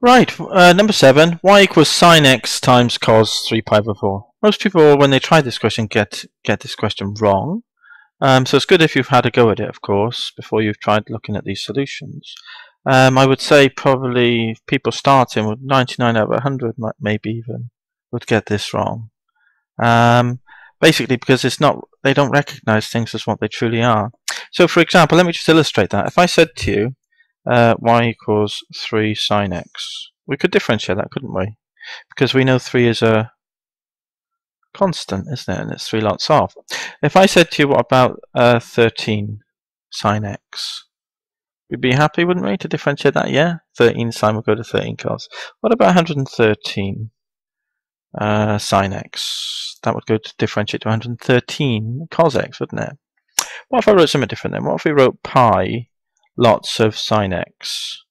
Right, number 7. Y equals sine x times cos 3 pi over 4. Most people, when they try this question, get this question wrong. So it's good if you've had a go at it, of course, before you've tried looking at these solutions. I would say probably if people starting with 99 over 100, maybe even, would get this wrong. Basically because they don't recognize things as what they truly are. So for example, let me just illustrate that. If I said to you, y equals 3 sine x, we could differentiate that, couldn't we? Because we know 3 is a constant, isn't it? And it's 3 lots off. If I said to you, what about 13 sine x? We'd be happy, wouldn't we, to differentiate that? Yeah, 13 sine will go to 13 cos. What about 113 sine x? That would go to differentiate to 113 cos x, wouldn't it? What if I wrote something different then? What if we wrote pi lots of sine x?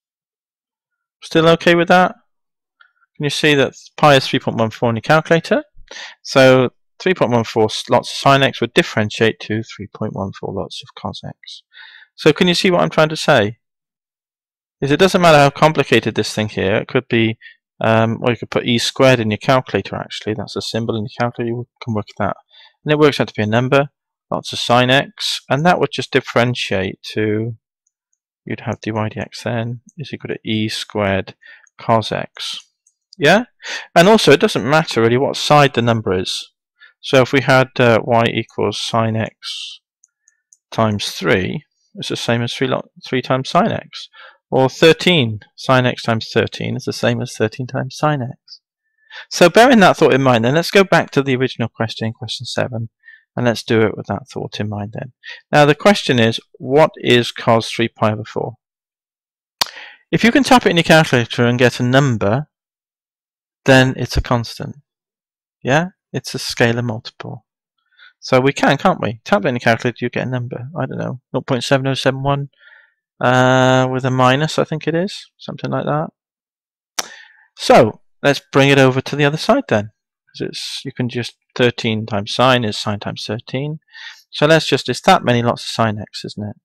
Still okay with that? Can you see that pi is 3.14 in your calculator? So 3.14 lots of sine x would differentiate to 3.14 lots of cos x. So can you see what I'm trying to say? Is it doesn't matter how complicated this thing here. It could be, or you could put e squared in your calculator actually. That's a symbol in your calculator. You can work that. And it works out to be a number, lots of sine x, and that would just differentiate to, you'd have dy dx then is equal to e squared cos x. Yeah? And also it doesn't matter really what side the number is. So if we had y equals sine x times 3, it's the same as 3 times sine x. Or 13 sine x times 13 is the same as 13 times sine x. So bearing that thought in mind, then let's go back to the original question, question 7, and let's do it with that thought in mind then. Now the question is, what is cos 3 pi over 4? If you can tap it in your calculator and get a number, then it's a constant. Yeah? It's a scalar multiple. So we can't we? Tap it in your calculator, you get a number. I don't know, 0.7071 with a minus, I think it is. Something like that. So let's bring it over to the other side then. Because you can just 13 times sine is sine times 13. So let's just, it's that many lots of sine x, isn't it?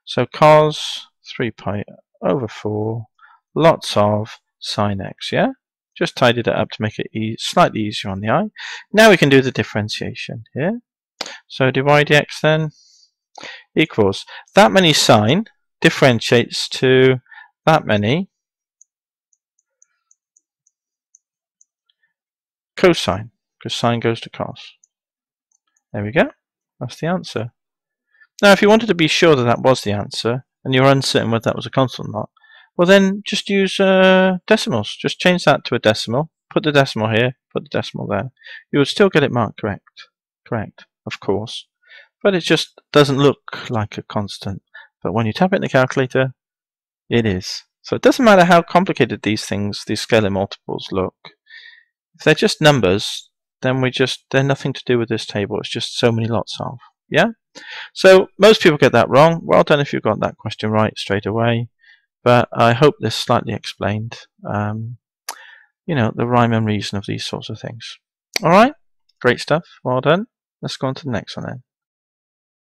So cos 3 pi over 4 lots of sine x, yeah? Just tidied it up to make it slightly easier on the eye. Now we can do the differentiation here. So dy dx then equals that many sine differentiates to that many cosine, because sine goes to cos. There we go. That's the answer. Now if you wanted to be sure that that was the answer, and you're uncertain whether that was a constant or not, well then just use decimals. Just change that to a decimal. Put the decimal here, put the decimal there. You would still get it marked correct. Correct, of course. But it just doesn't look like a constant. But when you tap it in the calculator, it is. So it doesn't matter how complicated these things, these scalar multiples look. If they're just numbers, then they're nothing to do with this table. It's just so many lots of. Yeah? So most people get that wrong. Well done if you got that question right straight away. But I hope this slightly explained, you know, the rhyme and reason of these sorts of things. All right? Great stuff. Well done. Let's go on to the next one then.